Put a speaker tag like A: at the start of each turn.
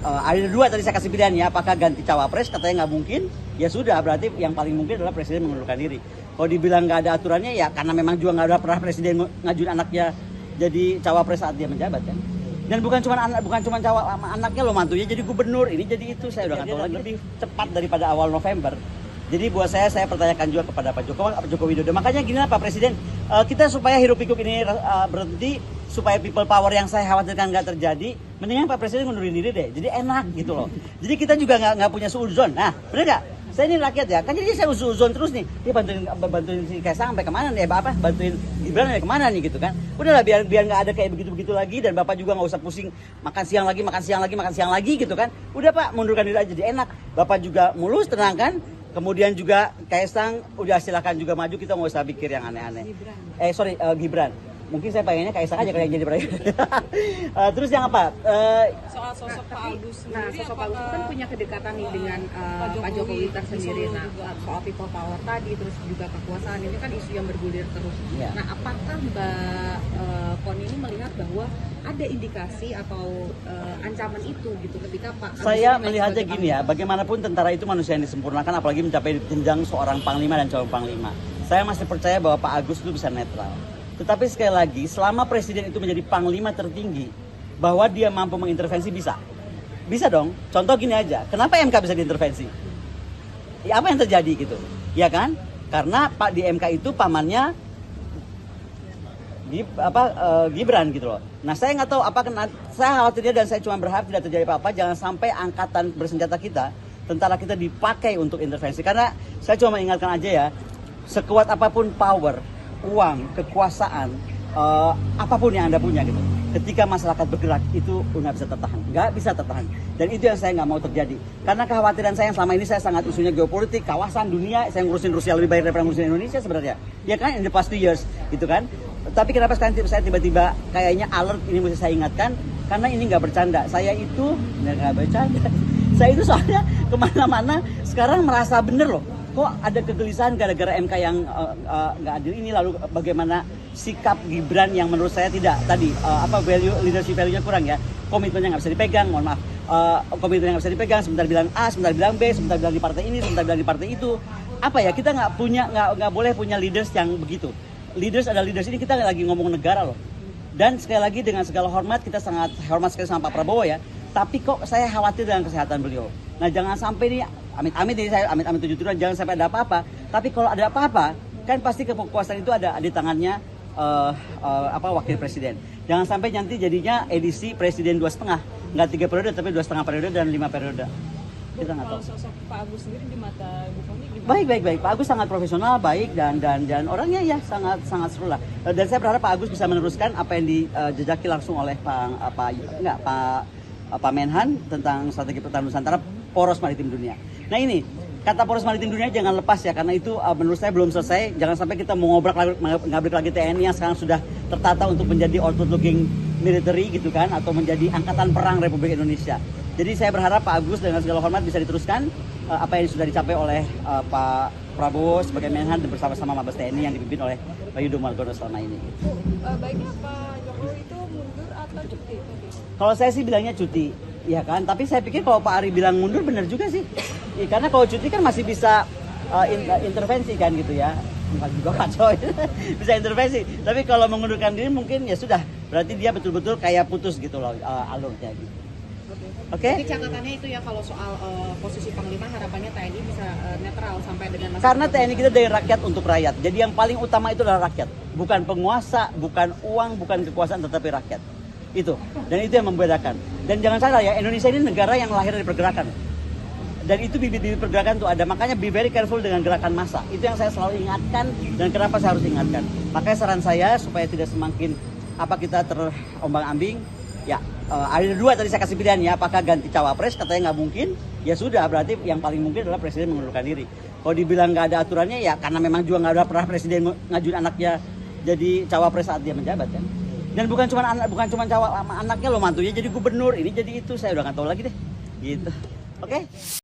A: Ada dua tadi saya kasih pilihan ya, apakah ganti cawapres, katanya nggak mungkin, ya sudah, berarti yang paling mungkin adalah presiden mengundurkan diri. Kalau dibilang nggak ada aturannya, ya karena memang juga nggak ada pernah presiden ngajuin anaknya jadi cawapres saat dia menjabat kan. Dan bukan cuma anaknya loh, mantunya jadi gubernur, ini jadi itu, saya udah nggak tahu lagi. Lebih cepat daripada awal November. Jadi buat saya pertanyakan juga kepada Pak Joko Widodo. Makanya gini lah Pak Presiden, kita supaya hiruk pikuk ini berhenti, supaya people power yang saya khawatirkan nggak terjadi, mendingan Pak Presiden ngundurin diri deh. Jadi enak gitu loh. Jadi kita juga nggak punya suuzon. Nah, bener nggak? Saya ini rakyat ya, kan jadi saya suuzon terus nih. Dia bantuin si Kaisang sampai kemana nih? Bantuin Gibran sampai kemana nih gitu kan? Udahlah biar nggak ada kayak begitu lagi, dan Bapak juga nggak usah pusing makan siang lagi gitu kan? Udah Pak, mundurkan diri aja, jadi enak. Bapak juga mulus, tenang kan? Kemudian juga Kaisang udah silakan juga maju, kita nggak usah pikir yang aneh-aneh. Gibran. Mungkin saya pengennya Kaisang aja kalau yang jadi presiden. Terus yang apa?
B: Soal sosok Pak Agus sendiri,
C: sosok Pak Agus kan punya kedekatan nih dengan Pak Jokowi tersendiri. Nah, soal people power tadi, terus juga kekuasaan, ini kan isu yang bergulir terus.
A: Ya.
C: Nah, apakah Mbak Koni ini melihat bahwa ada indikasi atau ancaman itu gitu ketika Pak Agus
A: Saya melihatnya gini ya, bagaimanapun tentara itu manusia yang disempurnakan, apalagi mencapai jenjang seorang panglima dan calon panglima. Saya masih percaya bahwa Pak Agus itu bisa netral. Tetapi sekali lagi, selama presiden itu menjadi panglima tertinggi, bahwa dia mampu mengintervensi, bisa. Bisa dong. Contoh gini aja, kenapa MK bisa diintervensi? Ya, apa yang terjadi gitu? Ya kan? Karena Pak di MK itu pamannya Gibran gitu loh. Nah, saya nggak tahu saya khawatirnya, dan saya cuma berharap tidak terjadi apa-apa, jangan sampai angkatan bersenjata kita, tentara kita dipakai untuk intervensi. Karena saya cuma mengingatkan aja ya, sekuat apapun power, uang, kekuasaan, apapun yang Anda punya gitu, ketika masyarakat bergerak itu nggak bisa tertahan. Dan itu yang saya nggak mau terjadi. Karena kekhawatiran saya yang selama ini, saya sangat isunya geopolitik, kawasan, dunia, saya ngurusin Rusia lebih baik daripada ngurusin Indonesia sebenarnya. Ya kan, in the past 2 years gitu kan. Tapi kenapa sekarang saya tiba-tiba kayaknya alert, ini mesti saya ingatkan, karena ini nggak bercanda. Saya itu nggak bercanda. Saya itu soalnya kemana-mana sekarang merasa bener loh. Kok ada kegelisahan gara-gara MK yang nggak adil ini, lalu bagaimana sikap Gibran yang menurut saya tidak tadi leadership value-nya kurang ya, komitmennya nggak bisa dipegang, mohon maaf, komitmennya nggak bisa dipegang, sebentar bilang A, sebentar bilang B, sebentar bilang di partai ini, sebentar bilang di partai itu. Apa ya, kita nggak boleh punya leaders yang begitu. Leaders ini, kita lagi ngomong negara loh. Dan sekali lagi dengan segala hormat, kita sangat hormat sekali sama Pak Prabowo ya, tapi kok saya khawatir dengan kesehatan beliau. Nah, jangan sampai nih, amit-amit ini saya amit-amit 7 tujuan, jangan sampai ada apa-apa. Tapi kalau ada apa-apa, kan pasti kekuasaan itu ada di tangannya wakil presiden. Jangan sampai nanti jadinya edisi presiden 2,5, nggak 3 periode tapi 2,5 periode dan 5 periode. Kita nggak tahu.
B: Kalau sosok Pak Agus sendiri di mata Bu Koni gimana?
A: Baik. Pak Agus sangat profesional, baik, dan orangnya ya sangat seru lah. Dan saya berharap Pak Agus bisa meneruskan apa yang dijejaki langsung oleh Pak Menhan tentang strategi pertahanan Nusantara, poros maritim dunia. Nah, ini kata poros maritim dunia jangan lepas ya, karena itu menurut saya belum selesai. Jangan sampai kita mau ngabrik lagi TNI yang sekarang sudah tertata untuk menjadi outward looking military gitu kan, atau menjadi angkatan perang Republik Indonesia. Jadi saya berharap Pak Agus dengan segala hormat bisa diteruskan apa yang sudah dicapai oleh Pak Prabowo sebagai Menhan bersama-sama Mabes TNI yang dipimpin oleh Pak Yudho Margono selama ini.
B: Baiknya Pak Jokowi itu mundur atau cuti?
A: Kalau saya sih bilangnya cuti, ya kan. Tapi saya pikir kalau Pak Ari bilang mundur benar juga sih. Ya, karena kalau cuti kan masih bisa intervensi kan gitu ya. Bukan juga kacau, bisa intervensi. Tapi kalau mengundurkan diri mungkin ya sudah. Berarti dia betul-betul kayak putus gitu loh alurnya gitu. Oke?
C: Jadi catatannya itu ya, kalau soal posisi panglima, harapannya TNI bisa netral sampai dengan masa.
A: Karena TNI kita dari rakyat untuk rakyat. Jadi yang paling utama itu adalah rakyat. Bukan penguasa, bukan uang, bukan kekuasaan, tetapi rakyat. Itu. Dan itu yang membedakan. Dan jangan salah ya, Indonesia ini negara yang lahir dari pergerakan. Dan itu bibit-bibit pergerakan tuh ada. Makanya be very careful dengan gerakan massa. Itu yang saya selalu ingatkan, dan kenapa saya harus ingatkan. Makanya saran saya supaya tidak semakin kita terombang-ambing, ya ada dua tadi saya kasih pilihan ya, apakah ganti cawapres, katanya nggak mungkin, ya sudah, berarti yang paling mungkin adalah presiden mengundurkan diri. Kalau dibilang nggak ada aturannya, ya karena memang juga nggak ada pernah presiden ngajuin anaknya jadi cawapres saat dia menjabat kan. Dan bukan cuma anaknya loh, mantunya jadi gubernur, ini jadi itu, saya udah nggak tahu lagi deh gitu. Oke?